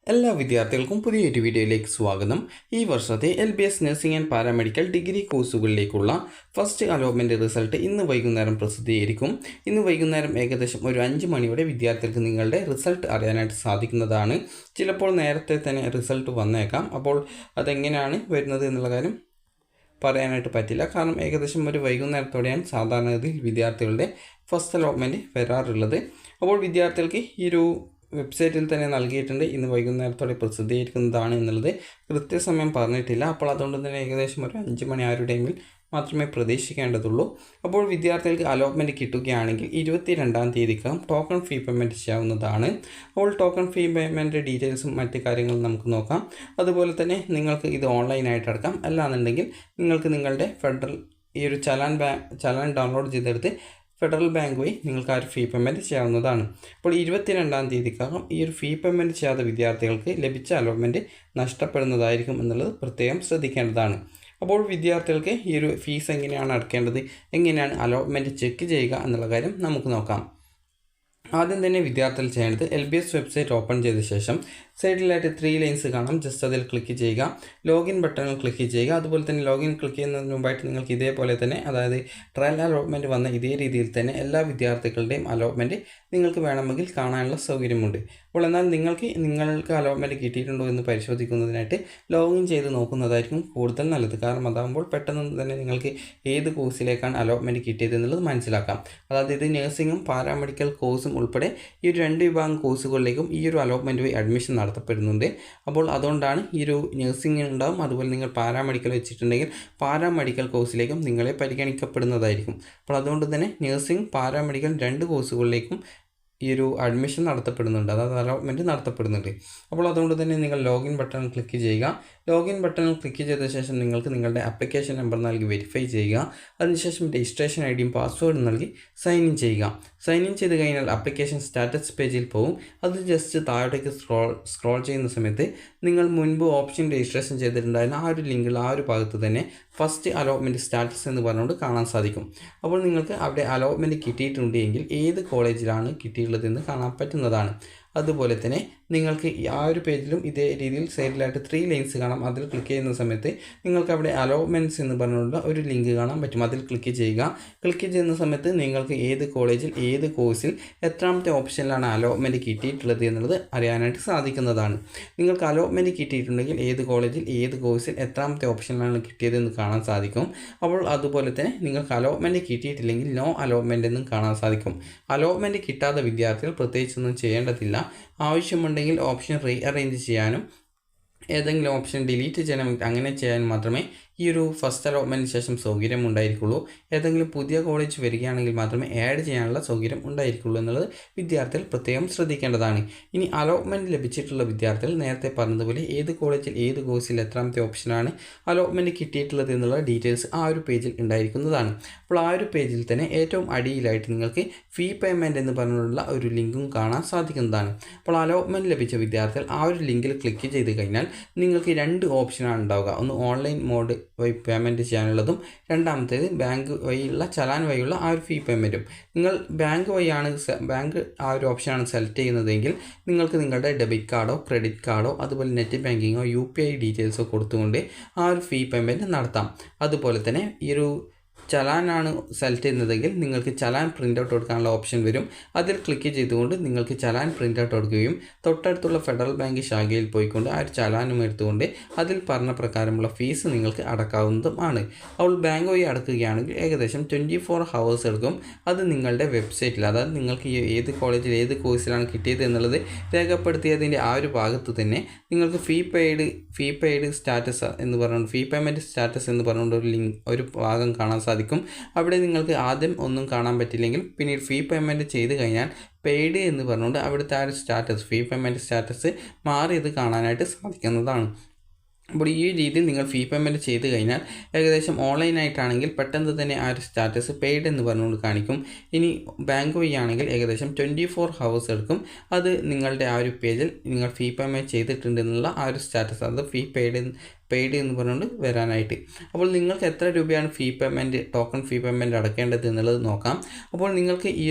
എല്ലാ വിദ്യാർത്ഥികൾക്കും പുതിയൊരു വീഡിയോയിലേക്ക് സ്വാഗതം. ഈ വർഷത്തെ LBS nursing and paramedical degree കോഴ്സുകളിലേക്കുള്ള ഫസ്റ്റ് അലോട്ട്മെൻറ്റ് റിസൾട്ട് ഇന്ന് വൈകുന്നേരം പ്രസിദ്ധീകരിക്കും. ഇന്ന് വൈകുന്നേരം ഏകദേശം ഒരു 5 മണിയോടെ വിദ്യാർത്ഥികൾക്ക് നിങ്ങളുടെ റിസൾട്ട് അറിയാനായിട്ട് സാധിക്കുന്നതാണ്. ചിലപ്പോൾ നേരത്തെ തന്നെ റിസൾട്ട് വന്നേക്കാം. അപ്പോൾ അതെങ്ങനെയാണ് വരുന്നത് എന്നുള്ള കാര്യം പറയാനായിട്ട് പറ്റില്ല. കാരണം ഏകദേശം ഒരു വൈകുന്നേരത്തോടെയാണ് സാധാരണഗതിയിൽ വിദ്യാർത്ഥികളുടെ ഫസ്റ്റ് അലോട്ട്മെൻറ്റ് വരാറുള്ളത്. അപ്പോൾ വിദ്യാർത്ഥികൾക്ക് ഈ ഒരു വെബ്സൈറ്റിൽ തന്നെ നൽകിയിട്ടുണ്ട്. ഇന്ന് വൈകുന്നേരത്തോടെ പ്രസിദ്ധീകരിക്കുന്നതാണ് എന്നുള്ളത് കൃത്യസമയം പറഞ്ഞിട്ടില്ല. അപ്പോൾ അതുകൊണ്ട് തന്നെ ഏകദേശം ഒരു 5 മണി ആ ഒരു ടൈമിൽ മാത്രമേ പ്രതീക്ഷിക്കേണ്ടതുള്ളൂ. അപ്പോൾ വിദ്യാർത്ഥികൾക്ക് അലോട്ട്മെൻറ്റ് കിട്ടുകയാണെങ്കിൽ 22-ാം തീയതിക്കകം ടോക്കൺ ഫീ പേയ്മെൻറ്റ് ചെയ്യാവുന്നതാണ്. അപ്പോൾ ടോക്കൺ ഫീ പേയ്മെൻറ്റ് ഡീറ്റെയിൽസും മറ്റ് കാര്യങ്ങളും നമുക്ക് നോക്കാം. അതുപോലെ തന്നെ നിങ്ങൾക്ക് ഇത് ഓൺലൈനായിട്ട് അടക്കാം. അല്ലാന്നുണ്ടെങ്കിൽ നിങ്ങൾക്ക് നിങ്ങളുടെ ഫെഡറൽ ഈ ഒരു ചലാൻ ഡൗൺലോഡ് ചെയ്തെടുത്ത് ഫെഡറൽ ബാങ്ക് വഴി നിങ്ങൾക്ക് ആ ഒരു ഫീ പേയ്മെൻറ്റ് ചെയ്യാവുന്നതാണ്. അപ്പോൾ 22-ാം തീയതിക്കകം ഈ ഒരു ഫീ പേയ്മെൻറ്റ് ചെയ്യാത്ത വിദ്യാർത്ഥികൾക്ക് ലഭിച്ച അലോട്ട്മെൻറ്റ് നഷ്ടപ്പെടുന്നതായിരിക്കും എന്നുള്ളത് പ്രത്യേകം ശ്രദ്ധിക്കേണ്ടതാണ്. അപ്പോൾ വിദ്യാർത്ഥികൾക്ക് ഈ ഒരു ഫീസ് എങ്ങനെയാണ് അടക്കേണ്ടത്, എങ്ങനെയാണ് അലോട്ട്മെൻറ്റ് ചെക്ക് ചെയ്യുക എന്നുള്ള കാര്യം നമുക്ക് നോക്കാം. ആദ്യം തന്നെ വിദ്യാർത്ഥികൾ ചെയ്യേണ്ടത് LBS വെബ്സൈറ്റ് ഓപ്പൺ ചെയ്ത ശേഷം സൈഡിലായിട്ട് 3 ലൈൻസ് കാണാം. ജസ്റ്റ് അതിൽ ക്ലിക്ക് ചെയ്യുക, ലോഗിൻ ബട്ടണിൽ ക്ലിക്ക് ചെയ്യുക. അതുപോലെ തന്നെ ലോഗിൻ ക്ലിക്ക് ചെയ്യുന്നതിന് മുമ്പായിട്ട് നിങ്ങൾക്ക് ഇതേപോലെ തന്നെ അതായത് ട്രയൽ അലോട്ട്മെൻറ്റ് വന്ന ഇതേ രീതിയിൽ തന്നെ എല്ലാ വിദ്യാർത്ഥികളുടെയും അലോട്ട്മെൻറ്റ് നിങ്ങൾക്ക് വേണമെങ്കിൽ കാണാനുള്ള സൗകര്യമുണ്ട്. അപ്പോൾ എന്നാൽ നിങ്ങൾക്ക് അലോട്ട്മെൻറ്റ് കിട്ടിയിട്ടുണ്ടോ എന്ന് പരിശോധിക്കുന്നതിനായിട്ട് ലോഗിൻ ചെയ്ത് നോക്കുന്നതായിരിക്കും കൂടുതൽ നല്ലത്. കാരണം അതാകുമ്പോൾ പെട്ടെന്ന് തന്നെ നിങ്ങൾക്ക് ഏത് കോഴ്സിലേക്കാണ് അലോട്ട്മെൻറ്റ് കിട്ടിയത് എന്നുള്ളത് മനസ്സിലാക്കാം. അതായത് ഇത് നഴ്സിംഗും പാരാമെഡിക്കൽ കോഴ്സും ഉൾപ്പെടെ ഈ ഒരു 2 വിഭാഗം കോഴ്സുകളിലേക്കും ഈ ഒരു അലോട്ട്മെൻറ്റ് വഴി അഡ്മിഷൻ നടത്തപ്പെടുന്നുണ്ട്. അപ്പോൾ അതുകൊണ്ടാണ് ഈ ഒരു നഴ്സിംഗ് ഉണ്ടാവും. അതുപോലെ നിങ്ങൾ പാരാമെഡിക്കൽ വെച്ചിട്ടുണ്ടെങ്കിൽ പാരാമെഡിക്കൽ കോഴ്സിലേക്കും നിങ്ങളെ പരിഗണിക്കപ്പെടുന്നതായിരിക്കും. അപ്പോൾ അതുകൊണ്ട് തന്നെ നഴ്സിംഗ് പാരാമെഡിക്കൽ 2 കോഴ്സുകളിലേക്കും ഈ ഒരു അഡ്മിഷൻ നടത്തപ്പെടുന്നുണ്ട്, അതായത് അലോട്ട്മെൻറ്റ് നടത്തപ്പെടുന്നുണ്ട്. അപ്പോൾ അതുകൊണ്ട് തന്നെ നിങ്ങൾ ലോഗിൻ ബട്ടൺ ക്ലിക്ക് ചെയ്യുക. ലോഗിൻ ബട്ടണിൽ ക്ലിക്ക് ചെയ്ത ശേഷം നിങ്ങൾക്ക് നിങ്ങളുടെ ആപ്ലിക്കേഷൻ നമ്പർ നൽകി വെരിഫൈ ചെയ്യുക. അതിനുശേഷം രജിസ്ട്രേഷൻ ഐഡിയും പാസ്വേഡും നൽകി സൈൻ ഇൻ ചെയ്യുക. സൈൻ ഇൻ ചെയ്ത് കഴിഞ്ഞാൽ ആപ്ലിക്കേഷൻ സ്റ്റാറ്റസ് പേജിൽ പോകും. അത് ജസ്റ്റ് താഴോട്ടേക്ക് സ്ക്രോൾ ചെയ്യുന്ന സമയത്ത് നിങ്ങൾ മുൻപ് ഓപ്ഷൻ രജിസ്ട്രേഷൻ ചെയ്തിട്ടുണ്ടായിരുന്ന ആ ഒരു ലിങ്കിൽ ആ ഒരു ഭാഗത്ത് തന്നെ ഫസ്റ്റ് അലോട്ട്മെൻറ്റ് സ്റ്റാറ്റസ് എന്ന് പറഞ്ഞുകൊണ്ട് കാണാൻ സാധിക്കും. അപ്പോൾ നിങ്ങൾക്ക് അവിടെ അലോട്ട്മെൻറ്റ് കിട്ടിയിട്ടുണ്ട് എങ്കിൽ ഏത് കോളേജിലാണ് കിട്ടിയിട്ടുള്ളതെന്ന് കാണാൻ പറ്റുന്നതാണ്. അതുപോലെ തന്നെ നിങ്ങൾക്ക് ആ ഒരു പേജിലും ഇതേ രീതിയിൽ സൈഡിലായിട്ട് 3 ലൈൻസ് കാണാം. അതിൽ ക്ലിക്ക് ചെയ്യുന്ന സമയത്ത് നിങ്ങൾക്ക് അവിടെ അലോട്ട്മെൻറ്റ്സ് എന്ന് പറഞ്ഞുള്ള ഒരു ലിങ്ക് കാണാൻ പറ്റും. അതിൽ ക്ലിക്ക് ചെയ്യുക. ക്ലിക്ക് ചെയ്യുന്ന സമയത്ത് നിങ്ങൾക്ക് ഏത് കോളേജിൽ ഏത് കോഴ്സിൽ എത്രാമത്തെ ഓപ്ഷനിലാണ് അലോട്ട്മെൻറ്റ് കിട്ടിയിട്ടുള്ളത് എന്നുള്ളത് അറിയാനായിട്ട് സാധിക്കുന്നതാണ്. നിങ്ങൾക്ക് അലോട്ട്മെൻറ്റ് കിട്ടിയിട്ടുണ്ടെങ്കിൽ ഏത് കോളേജിൽ ഏത് കോഴ്സിൽ എത്രാമത്തെ ഓപ്ഷനിലാണ് കിട്ടിയതെന്ന് കാണാൻ സാധിക്കും. അപ്പോൾ അതുപോലെ തന്നെ നിങ്ങൾക്ക് അലോട്ട്മെൻറ്റ് കിട്ടിയിട്ടില്ലെങ്കിൽ നോ അലോട്ട്മെൻറ്റ് എന്നും കാണാൻ സാധിക്കും. അലോട്ട്മെൻറ്റ് കിട്ടാത്ത വിദ്യാർത്ഥികൾ പ്രത്യേകിച്ചൊന്നും ചെയ്യേണ്ടതില്ല. ആവശ്യമുണ്ടെങ്കിൽ ഓപ്ഷൻ റീഅറേഞ്ച് ചെയ്യാനും ഏതെങ്കിലും ഓപ്ഷൻ ഡിലീറ്റ് ചെയ്യണമെങ്കിൽ അങ്ങനെ ചെയ്യാൻ മാത്രമേ ഈ ഒരു ഫസ്റ്റ് അലോട്ട്മെൻറ്റിന് ശേഷം സൗകര്യം ഉണ്ടായിരിക്കുള്ളൂ. ഏതെങ്കിലും പുതിയ കോളേജ് വരികയാണെങ്കിൽ മാത്രമേ ആഡ് ചെയ്യാനുള്ള സൗകര്യം ഉണ്ടായിരിക്കുള്ളൂ എന്നുള്ളത് വിദ്യാർത്ഥികൾ പ്രത്യേകം ശ്രദ്ധിക്കേണ്ടതാണ്. ഇനി അലോട്ട്മെൻറ്റ് ലഭിച്ചിട്ടുള്ള വിദ്യാർത്ഥികൾ നേരത്തെ പറഞ്ഞതുപോലെ ഏത് കോളേജിൽ ഏത് കോഴ്സിൽ എത്രാമത്തെ ഓപ്ഷനാണ് അലോട്ട്മെൻറ്റ് കിട്ടിയിട്ടുള്ളത് എന്നുള്ള ഡീറ്റെയിൽസ് ആ ഒരു പേജിൽ ഉണ്ടായിരിക്കുന്നതാണ്. അപ്പോൾ ആ ഒരു പേജിൽ തന്നെ ഏറ്റവും അടിയിലായിട്ട് നിങ്ങൾക്ക് ഫീ പേയ്മെൻറ്റ് എന്ന് പറഞ്ഞുള്ള ഒരു ലിങ്കും കാണാൻ സാധിക്കുന്നതാണ്. അപ്പോൾ അലോട്ട്മെൻറ്റ് ലഭിച്ച വിദ്യാർത്ഥികൾ ആ ഒരു ലിങ്കിൽ ക്ലിക്ക് ചെയ്ത് കഴിഞ്ഞാൽ നിങ്ങൾക്ക് 2 ഓപ്ഷനാണ് ഉണ്ടാവുക. ഒന്ന് ഓൺലൈൻ മോഡ് വഴി പേയ്മെൻറ്റ് ചെയ്യാനുള്ളതും രണ്ടാമത്തേത് ബാങ്ക് വഴിയുള്ള ചലാൻ വഴിയുള്ള ആ ഒരു ഫീ പേയ്മെൻറ്റും. നിങ്ങൾ ബാങ്ക് ആ ഒരു ഓപ്ഷനാണ് സെലക്ട് ചെയ്യുന്നതെങ്കിൽ നിങ്ങൾക്ക് നിങ്ങളുടെ ഡെബിറ്റ് കാർഡോ ക്രെഡിറ്റ് കാർഡോ അതുപോലെ നെറ്റ് ബാങ്കിങ്ങോ UPI ഡീറ്റെയിൽസോ കൊടുത്തുകൊണ്ട് ആ ഒരു ഫീ പേയ്മെൻറ്റ് നടത്താം. അതുപോലെ തന്നെ ഈ ഒരു ചലാനാണ് സെലക്ട് ചെയ്യുന്നതെങ്കിൽ നിങ്ങൾക്ക് ചലാൻ പ്രിൻ്റ് ഔട്ട് കൊടുക്കാനുള്ള ഓപ്ഷൻ വരും. അതിൽ ക്ലിക്ക് ചെയ്തുകൊണ്ട് നിങ്ങൾക്ക് ചലാൻ പ്രിൻ്റ് ഔട്ട് കൊടുക്കുകയും തൊട്ടടുത്തുള്ള ഫെഡറൽ ബാങ്ക് ശാഖയിൽ പോയിക്കൊണ്ട് ആ ഒരു ചലാനും എടുത്തുകൊണ്ട് അതിൽ പറഞ്ഞ പ്രകാരമുള്ള ഫീസ് നിങ്ങൾക്ക് അടക്കാവുന്നതുമാണ്. അപ്പോൾ ബാങ്ക് വഴി അടക്കുകയാണെങ്കിൽ ഏകദേശം 24 ഹവേഴ്സ് എടുക്കും. അത് നിങ്ങളുടെ വെബ്സൈറ്റിൽ അതായത് നിങ്ങൾക്ക് ഏത് കോളേജിൽ ഏത് കോഴ്സിലാണ് കിട്ടിയത് എന്നുള്ളത് രേഖപ്പെടുത്തിയതിൻ്റെ ആ ഒരു ഭാഗത്ത് തന്നെ നിങ്ങൾക്ക് ഫീ പെയ്ഡ് സ്റ്റാറ്റസ് എന്ന് പറഞ്ഞുകൊണ്ട് ഫീ പേയ്മെൻറ്റ് സ്റ്റാറ്റസ് എന്ന് പറഞ്ഞുകൊണ്ട് ഒരു ഭാഗം കാണാൻ സാധിക്കും. അവിടെ നിങ്ങൾക്ക് ആദ്യം ഒന്നും കാണാൻ പറ്റില്ലെങ്കിൽ പിന്നീട് ഫീ പേയ്മെൻറ്റ് ചെയ്ത് കഴിഞ്ഞാൽ പെയ്ഡ് എന്ന് പറഞ്ഞുകൊണ്ട് അവിടുത്തെ ആ ഒരു സ്റ്റാറ്റസ് ഫീ പേയ്മെൻറ്റ് സ്റ്റാറ്റസ് മാറിയത് കാണാനായിട്ട് സാധിക്കുന്നതാണ്. അപ്പോൾ ഈ രീതിയിൽ നിങ്ങൾ ഫീ പേയ്മെൻറ്റ് ചെയ്ത് കഴിഞ്ഞാൽ ഏകദേശം ഓൺലൈനായിട്ടാണെങ്കിൽ പെട്ടെന്ന് തന്നെ ആ ഒരു സ്റ്റാറ്റസ് പെയ്ഡ് എന്ന് പറഞ്ഞുകൊണ്ട് കാണിക്കും. ഇനി ബാങ്ക് വഴിയാണെങ്കിൽ ഏകദേശം 24 ഹവേഴ്സ് എടുക്കും. അത് നിങ്ങളുടെ ആ ഒരു പേജിൽ നിങ്ങൾ ഫീ പേയ്മെൻറ്റ് ചെയ്തിട്ടുണ്ട് എന്നുള്ള ആ ഒരു സ്റ്റാറ്റസ് അത് ഫീ പെയ്ഡ് എന്ന് പറഞ്ഞുകൊണ്ട് വരാനായിട്ട്. അപ്പോൾ നിങ്ങൾക്ക് എത്ര രൂപയാണ് fee payment, token fee payment അടക്കേണ്ടത് എന്നുള്ളത് നോക്കാം. അപ്പോൾ നിങ്ങൾക്ക് ഈ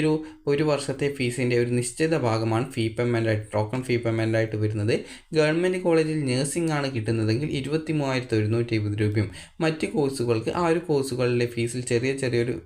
ഒരു വർഷത്തെ ഫീസിൻ്റെ ഒരു നിശ്ചിത ഭാഗമാണ് ഫീ പേയ്മെൻറ്റായിട്ട്, ടോക്കൺ ഫീ പേയ്മെൻറ്റായിട്ട് വരുന്നത്. ഗവൺമെൻറ് കോളേജിൽ നഴ്സിംഗ് ആണ് കിട്ടുന്നതെങ്കിൽ 23,120 രൂപയും, മറ്റ് കോഴ്സുകൾക്ക് ആ ഒരു കോഴ്സുകളിലെ ഫീസിൽ ചെറിയൊരു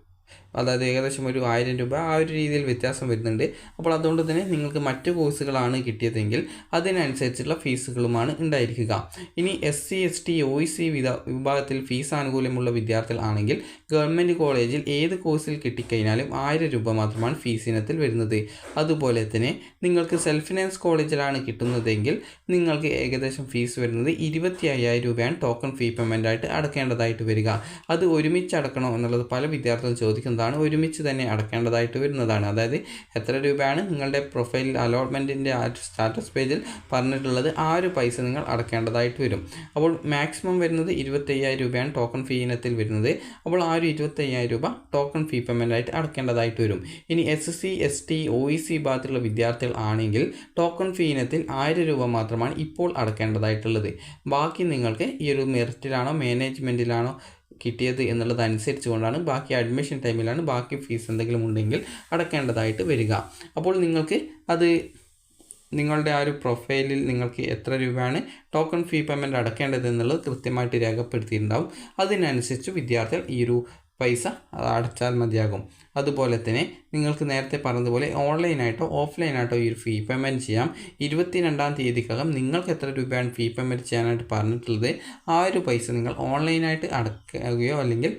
അതായത് ഏകദേശം ഒരു 1000 രൂപ ആ ഒരു രീതിയിൽ വ്യത്യാസം വരുന്നുണ്ട്. അപ്പോൾ അതുകൊണ്ട് തന്നെ നിങ്ങൾക്ക് മറ്റ് കോഴ്സുകളാണ് കിട്ടിയതെങ്കിൽ അതിനനുസരിച്ചുള്ള ഫീസുകളുമാണ് ഉണ്ടായിരിക്കുക. ഇനി SC ST OEC വിഭാഗത്തിൽ ഫീസ് ആനുകൂല്യമുള്ള വിദ്യാർത്ഥികൾ ആണെങ്കിൽ ഗവൺമെൻറ് കോളേജിൽ ഏത് കോഴ്സിൽ കിട്ടിക്കഴിഞ്ഞാലും 1000 രൂപ മാത്രമാണ് ഫീസ് ഇനത്തിൽ വരുന്നത്. അതുപോലെ തന്നെ നിങ്ങൾക്ക് സെൽഫ് ഫിനാൻസ് കോളേജിലാണ് കിട്ടുന്നതെങ്കിൽ നിങ്ങൾക്ക് ഏകദേശം ഫീസ് വരുന്നത് 25,000 രൂപയാണ് ടോക്കൺ ഫീ പേയ്മെൻറ്റായിട്ട് അടക്കേണ്ടതായിട്ട് വരിക. അത് ഒരുമിച്ച് അടക്കണോ എന്നുള്ളത് പല വിദ്യാർത്ഥികളും ചോദിക്കുന്നതാണ്. ഒരുമിച്ച് തന്നെ അടക്കേണ്ടതായിട്ട് വരുന്നതാണ്. അതായത് എത്ര രൂപയാണ് നിങ്ങളുടെ പ്രൊഫൈൽ അലോട്ട്മെൻറ്റിൻ്റെ ആ സ്റ്റാറ്റസ് പേജിൽ പറഞ്ഞിട്ടുള്ളത്, ആ ഒരു പൈസ നിങ്ങൾ അടക്കേണ്ടതായിട്ട് വരും. അപ്പോൾ മാക്സിമം വരുന്നത് 25,000 രൂപയാണ് ടോക്കൺ ഫീ ഇനത്തിൽ വരുന്നത്. അപ്പോൾ ആ ഒരു 25,000 രൂപ ടോക്കൺ ഫീ പേയ്മെൻറ്റായിട്ട് അടക്കേണ്ടതായിട്ട് വരും. ഇനി SC ST OEC വിഭാഗത്തിലുള്ള വിദ്യാർത്ഥികൾ ആണെങ്കിൽ ടോക്കൺ ഫീ ഇനത്തിൽ 1000 രൂപ മാത്രമാണ് ഇപ്പോൾ അടക്കേണ്ടതായിട്ടുള്ളത്. ബാക്കി നിങ്ങൾക്ക് ഈ ഒരു മെറിറ്റിലാണോ മാനേജ്മെൻറ്റിലാണോ കിട്ടിയത് എന്നുള്ളത് അനുസരിച്ച് കൊണ്ടാണ്, ബാക്കി അഡ്മിഷൻ ടൈമിലാണ് ബാക്കി ഫീസ് എന്തെങ്കിലും ഉണ്ടെങ്കിൽ അടക്കേണ്ടതായിട്ട് വരിക. അപ്പോൾ നിങ്ങൾക്ക് അത് നിങ്ങളുടെ ആ ഒരു പ്രൊഫൈലിൽ നിങ്ങൾക്ക് എത്ര രൂപയാണ് ടോക്കൺ ഫീ പേയ്മെൻറ്റ് അടക്കേണ്ടത് എന്നുള്ളത് കൃത്യമായിട്ട് രേഖപ്പെടുത്തിയിട്ടുണ്ടാവും. അതിനനുസരിച്ച് വിദ്യാർത്ഥികൾ ഈ ഒരു പൈസ അടച്ചാൽ മതിയാകും. അതുപോലെ തന്നെ നിങ്ങൾക്ക് നേരത്തെ പറഞ്ഞതുപോലെ ഓൺലൈനായിട്ടോ ഓഫ്ലൈനായിട്ടോ ഈ ഒരു ഫീ പേയ്മെൻറ്റ് ചെയ്യാം. 22-ാം തീയതിക്കകം നിങ്ങൾക്ക് എത്ര രൂപയാണ് ഫീ പേയ്മെൻറ്റ് ചെയ്യാനായിട്ട് പറഞ്ഞിട്ടുള്ളത്, ആ ഒരു പൈസ നിങ്ങൾ ഓൺലൈനായിട്ട് അടക്കുകയോ അല്ലെങ്കിൽ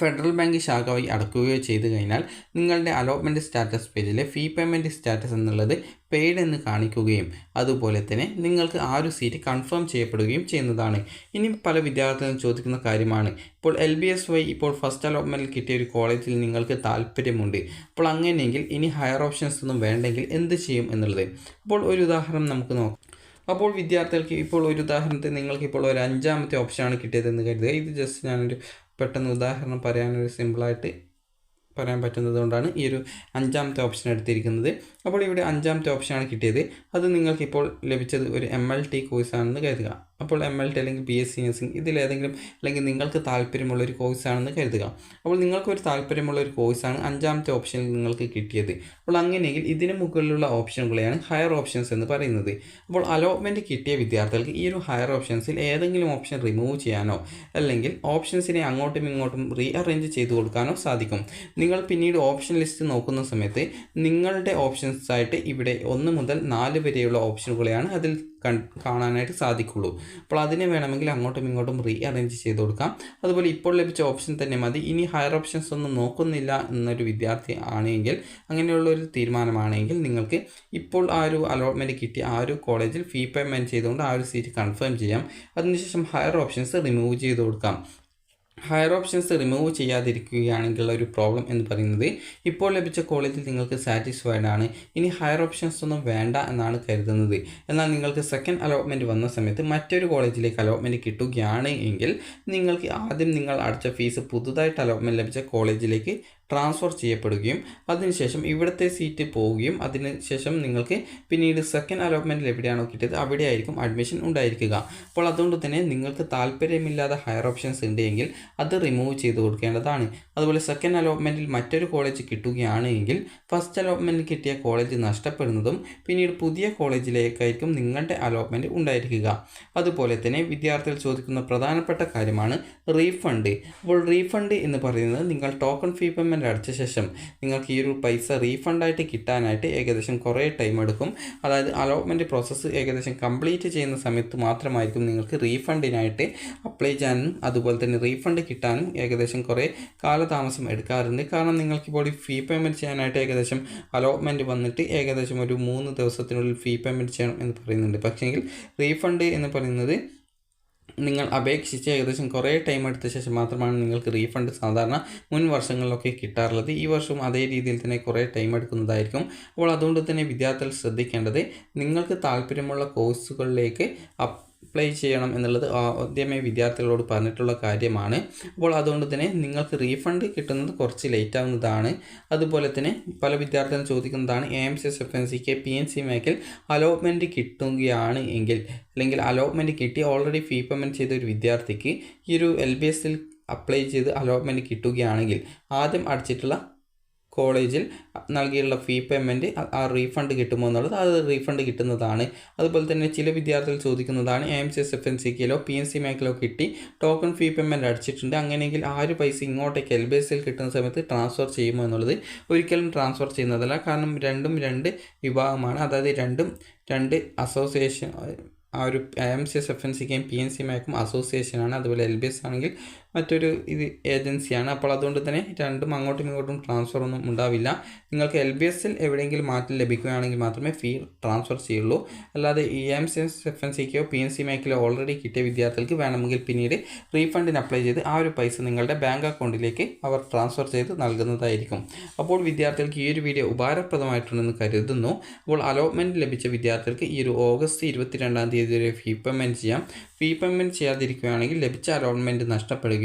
ഫെഡറൽ ബാങ്ക് ശാഖ വഴി അടക്കുകയോ ചെയ്തു കഴിഞ്ഞാൽ നിങ്ങളുടെ അലോട്ട്മെൻറ്റ് സ്റ്റാറ്റസ് പേജിലെ ഫീ പേയ്മെൻറ്റ് സ്റ്റാറ്റസ് എന്നുള്ളത് പെയ്ഡ് എന്ന് കാണിക്കുകയും അതുപോലെ തന്നെ നിങ്ങൾക്ക് ആ ഒരു സീറ്റ് കൺഫേം ചെയ്യപ്പെടുകയും ചെയ്യുന്നതാണ്. ഇനി പല വിദ്യാർത്ഥികളും ചോദിക്കുന്ന കാര്യമാണ്, ഇപ്പോൾ LBS വഴി ഇപ്പോൾ ഫസ്റ്റ് അലോട്ട്മെൻറ്റിൽ കിട്ടിയ ഒരു കോളേജിൽ നിങ്ങൾക്ക് താല്പര്യമുണ്ട്, അപ്പോൾ അങ്ങനെയെങ്കിൽ ഇനി ഹയർ ഓപ്ഷൻസ് ഒന്നും വേണ്ടെങ്കിൽ എന്ത് ചെയ്യും എന്നുള്ളത്. അപ്പോൾ ഒരു ഉദാഹരണം നമുക്ക് നോക്കാം. അപ്പോൾ വിദ്യാർത്ഥികൾക്ക് ഇപ്പോൾ ഒരു ഉദാഹരണത്തിന് നിങ്ങൾക്കിപ്പോൾ ഒരു 5ാമത്തെ ഓപ്ഷനാണ് കിട്ടിയതെന്ന് കരുതുക. ഇത് ജസ്റ്റ് ഞാനൊരു പെട്ടെന്ന് ഉദാഹരണം പറയാനൊരു സിമ്പിളായിട്ട് പറയാൻ പറ്റുന്നത് കൊണ്ടാണ് ഈ ഒരു 5ാമത്തെ ഓപ്ഷൻ എടുത്തിരിക്കുന്നത്. അപ്പോൾ ഇവിടെ 5ാമത്തെ ഓപ്ഷനാണ് കിട്ടിയത്. അത് നിങ്ങൾക്കിപ്പോൾ ലഭിച്ചത് ഒരു MLT കോഴ്സാണെന്ന് കരുതുക. അപ്പോൾ MLT അല്ലെങ്കിൽ BSc നഴ്സിംഗ് ഇതിലേതെങ്കിലും അല്ലെങ്കിൽ നിങ്ങൾക്ക് താല്പര്യമുള്ളൊരു കോഴ്സാണെന്ന് കരുതുക. അപ്പോൾ നിങ്ങൾക്കൊരു താല്പര്യമുള്ളൊരു കോഴ്സാണ് 5ാമത്തെ ഓപ്ഷനിൽ നിങ്ങൾക്ക് കിട്ടിയത്. അപ്പോൾ അങ്ങനെയെങ്കിൽ ഇതിന് മുകളിലുള്ള ഓപ്ഷനുകളെയാണ് ഹയർ ഓപ്ഷൻസ് എന്ന് പറയുന്നത്. അപ്പോൾ അലോട്ട്മെൻറ്റ് കിട്ടിയ വിദ്യാർത്ഥികൾക്ക് ഈ ഒരു ഹയർ ഓപ്ഷൻസിൽ ഏതെങ്കിലും ഓപ്ഷൻ റിമൂവ് ചെയ്യാനോ അല്ലെങ്കിൽ ഓപ്ഷൻസിനെ അങ്ങോട്ടും ഇങ്ങോട്ടും റീഅറേഞ്ച് ചെയ്ത് കൊടുക്കാനോ സാധിക്കും. നിങ്ങൾ പിന്നീട് ഓപ്ഷൻ ലിസ്റ്റ് നോക്കുന്ന സമയത്ത് നിങ്ങളുടെ ഓപ്ഷൻസായിട്ട് ഇവിടെ 1 മുതൽ 4 വരെയുള്ള ഓപ്ഷനുകളെയാണ് അതിൽ കാണാനായിട്ട് സാധിക്കുള്ളൂ. അപ്പോൾ അതിനെ വേണമെങ്കിൽ അങ്ങോട്ടും ഇങ്ങോട്ടും റീഅറേഞ്ച് ചെയ്ത് കൊടുക്കാം. അതുപോലെ ഇപ്പോൾ ലഭിച്ച ഓപ്ഷൻ തന്നെ മതി, ഇനി ഹയർ ഓപ്ഷൻസ് ഒന്നും നോക്കുന്നില്ല എന്നൊരു വിദ്യാർത്ഥി ആണെങ്കിൽ, അങ്ങനെയുള്ളൊരു തീരുമാനമാണെങ്കിൽ നിങ്ങൾക്ക് ഇപ്പോൾ ആ ഒരു അലോട്ട്മെൻറ്റ് കിട്ടിയ ആ ഒരു കോളേജിൽ ഫീ പേയ്മെൻറ്റ് ചെയ്തുകൊണ്ട് ആ ഒരു സീറ്റ് കൺഫേം ചെയ്യാം. അതിനുശേഷം ഹയർ ഓപ്ഷൻസ് റിമൂവ് ചെയ്ത് കൊടുക്കാം. ഹയർ ഓപ്ഷൻസ് റിമൂവ് ചെയ്യാതിരിക്കുകയാണെങ്കിലുള്ള ഒരു പ്രോബ്ലം എന്ന് പറയുന്നത്, ഇപ്പോൾ ലഭിച്ച കോളേജിൽ നിങ്ങൾക്ക് സാറ്റിസ്ഫൈഡ് ആണ്, ഇനി ഹയർ ഓപ്ഷൻസ് ഒന്നും വേണ്ട എന്നാണ് കരുതുന്നത്. എന്നാൽ നിങ്ങൾക്ക് സെക്കൻഡ് അലോട്ട്മെൻറ്റ് വന്ന സമയത്ത് മറ്റൊരു കോളേജിലേക്ക് അലോട്ട്മെൻറ്റ് കിട്ടുകയാണ് എങ്കിൽ നിങ്ങൾക്ക് ആദ്യം നിങ്ങൾ അടച്ച ഫീസ് പുതുതായിട്ട് അലോട്ട്മെൻറ്റ് ലഭിച്ച കോളേജിലേക്ക് ട്രാൻസ്ഫർ ചെയ്യപ്പെടുകയും അതിനുശേഷം ഇവിടുത്തെ സീറ്റ് പോവുകയും അതിനുശേഷം നിങ്ങൾക്ക് പിന്നീട് സെക്കൻഡ് അലോട്ട്മെൻറ്റിൽ എവിടെയാണോ കിട്ടിയത് അവിടെ ആയിരിക്കും അഡ്മിഷൻ ഉണ്ടായിരിക്കുക. അപ്പോൾ അതുകൊണ്ട് തന്നെ നിങ്ങൾക്ക് താല്പര്യമില്ലാതെ ഹയർ ഓപ്ഷൻസ് ഉണ്ടെങ്കിൽ അത് റിമൂവ് ചെയ്ത് കൊടുക്കേണ്ടതാണ്. അതുപോലെ സെക്കൻഡ് അലോട്ട്മെൻറ്റിൽ മറ്റൊരു കോളേജ് കിട്ടുകയാണ് എങ്കിൽ ഫസ്റ്റ് അലോട്ട്മെൻറ്റിൽ കിട്ടിയ കോളേജ് നഷ്ടപ്പെടുന്നതും പിന്നീട് പുതിയ കോളേജിലേക്കായിരിക്കും നിങ്ങളുടെ അലോട്ട്മെൻറ്റ് ഉണ്ടായിരിക്കുക. അതുപോലെ തന്നെ വിദ്യാർത്ഥികൾ ചോദിക്കുന്ന പ്രധാനപ്പെട്ട കാര്യമാണ് റീഫണ്ട്. അപ്പോൾ റീഫണ്ട് എന്ന് പറയുന്നത് നിങ്ങൾ ടോക്കൺ ഫീ പേയ്മെൻറ്റ് അടച്ച ശേഷം നിങ്ങൾക്ക് ഈ ഒരു പൈസ റീഫണ്ടായിട്ട് കിട്ടാനായിട്ട് ഏകദേശം കുറേ ടൈം എടുക്കും. അതായത് അലോട്ട്മെൻറ്റ് പ്രോസസ്സ് ഏകദേശം കംപ്ലീറ്റ് ചെയ്യുന്ന സമയത്ത് മാത്രമായിരിക്കും നിങ്ങൾക്ക് റീഫണ്ടിനായിട്ട് അപ്ലൈ ചെയ്യാനും അതുപോലെ തന്നെ റീഫണ്ട് കിട്ടാനും ഏകദേശം കുറേ കാലതാമസം എടുക്കാറുണ്ട്. കാരണം നിങ്ങൾക്കിപ്പോൾ ഈ ഫീ പേയ്മെൻറ്റ് ചെയ്യാനായിട്ട് ഏകദേശം അലോട്ട്മെൻറ്റ് വന്നിട്ട് ഏകദേശം ഒരു 3 ദിവസത്തിനുള്ളിൽ ഫീ പേയ്മെൻറ്റ് ചെയ്യണം എന്ന് പറയുന്നുണ്ട്. പക്ഷേങ്കിൽ റീഫണ്ട് എന്ന് പറയുന്നത് നിങ്ങൾ അപേക്ഷിച്ച് ഏകദേശം കുറേ ടൈം എടുത്ത ശേഷം മാത്രമാണ് നിങ്ങൾക്ക് റീഫണ്ട് സാധാരണ മുൻ വർഷങ്ങളിലൊക്കെ കിട്ടാറുള്ളത്. ഈ വർഷവും അതേ രീതിയിൽ തന്നെ കുറേ ടൈം എടുക്കുന്നതായിരിക്കും. അപ്പോൾ അതുകൊണ്ട് തന്നെ വിദ്യാർത്ഥികൾ ശ്രദ്ധിക്കേണ്ടത് നിങ്ങൾക്ക് താല്പര്യമുള്ള കോഴ്സുകളിലേക്ക് അപ്ലൈ ചെയ്യണം എന്നുള്ളത് ആദ്യമേ വിദ്യാർത്ഥികളോട് പറഞ്ഞിട്ടുള്ള കാര്യമാണ്. അപ്പോൾ അതുകൊണ്ട് തന്നെ നിങ്ങൾക്ക് റീഫണ്ട് കിട്ടുന്നത് കുറച്ച് ലേറ്റ് ആവുന്നതാണ്. അതുപോലെ തന്നെ പല വിദ്യാർത്ഥികളും ചോദിക്കുന്നതാണ് AMCS FNCK PNC മേക്കിൽ അലോട്ട്മെൻറ്റ് കിട്ടുകയാണ് എങ്കിൽ, അല്ലെങ്കിൽ അലോട്ട്മെൻറ്റ് കിട്ടി ഓൾറെഡി ഫീ പേയ്മെൻറ്റ് ചെയ്ത ഒരു വിദ്യാർത്ഥിക്ക് ഈ ഒരു LBSൽ അപ്ലൈ ചെയ്ത് അലോട്ട്മെൻറ്റ് കിട്ടുകയാണെങ്കിൽ ആദ്യം അടച്ചിട്ടുള്ള കോളേജിൽ നൽകിയുള്ള ഫീ പേയ്മെൻറ്റ് ആ റീഫണ്ട് കിട്ടുമോ എന്നുള്ളത്, അത് റീഫണ്ട് കിട്ടുന്നതാണ്. അതുപോലെ തന്നെ ചില വിദ്യാർത്ഥികൾ ചോദിക്കുന്നതാണ് AMCS FNCKയിലോ PNC മേക്കിലോ കിട്ടി ടോക്കൺ ഫീ പേയ്മെൻറ്റ് അടച്ചിട്ടുണ്ട്, അങ്ങനെയെങ്കിൽ ആ ഒരു പൈസ ഇങ്ങോട്ടേക്ക് LBSൽ കിട്ടുന്ന സമയത്ത് ട്രാൻസ്ഫർ ചെയ്യുമോ എന്നുള്ളത്. ഒരിക്കലും ട്രാൻസ്ഫർ ചെയ്യുന്നതല്ല. കാരണം രണ്ടും രണ്ട് വിഭാഗമാണ്. അതായത് രണ്ട് അസോസിയേഷൻ, ആ ഒരു AMCS FNCKയും PNC മേക്കും അസോസിയേഷനാണ്. അതുപോലെ LBS ആണെങ്കിൽ മറ്റൊരു ഏജൻസിയാണ്. അപ്പോൾ അതുകൊണ്ട് തന്നെ രണ്ടും അങ്ങോട്ടും ഇങ്ങോട്ടും ട്രാൻസ്ഫർ ഒന്നും ഉണ്ടാവില്ല. നിങ്ങൾക്ക് LBSൽ എവിടെയെങ്കിലും മാറ്റം ലഭിക്കുകയാണെങ്കിൽ മാത്രമേ ഫീ ട്രാൻസ്ഫർ ചെയ്യുള്ളൂ. അല്ലാതെ AMCS FNCKയോ PNC മേക്കിലോ ഓൾറെഡി കിട്ടിയ വിദ്യാർത്ഥികൾക്ക് വേണമെങ്കിൽ പിന്നീട് റീഫണ്ടിന് അപ്ലൈ ചെയ്ത് ആ ഒരു പൈസ നിങ്ങളുടെ ബാങ്ക് അക്കൗണ്ടിലേക്ക് അവർ ട്രാൻസ്ഫർ ചെയ്ത് നൽകുന്നതായിരിക്കും. അപ്പോൾ വിദ്യാർത്ഥികൾക്ക് ഈ ഒരു വീഡിയോ ഉപകാരപ്രദമായിട്ടുണ്ടെന്ന് കരുതുന്നു. അപ്പോൾ അലോട്ട്മെൻറ്റ് ലഭിച്ച വിദ്യാർത്ഥികൾക്ക് ഈ ഒരു ഓഗസ്റ്റ് 22-ാം തീയതി വരെ ഫീ പേയ്മെൻറ്റ് ചെയ്യാം. ഫീ പേയ്മെൻറ്റ് ചെയ്യാതിരിക്കുകയാണെങ്കിൽ ലഭിച്ച അലോട്ട്മെൻറ്റ് നഷ്ടപ്പെടുകയും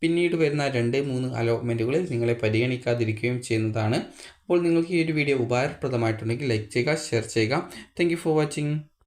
പിന്നീട് വരുന്ന 2-3 അലോട്ട്മെൻറ്റുകളിൽ നിങ്ങളെ പരിഗണിക്കാതിരിക്കുകയും ചെയ്യുന്നതാണ്. അപ്പോൾ നിങ്ങൾക്ക് ഈ ഒരു വീഡിയോ ഉപകാരപ്രദമായിട്ടുണ്ടെങ്കിൽ ലൈക്ക് ചെയ്യുക, ഷെയർ ചെയ്യുക. Thank you for watching.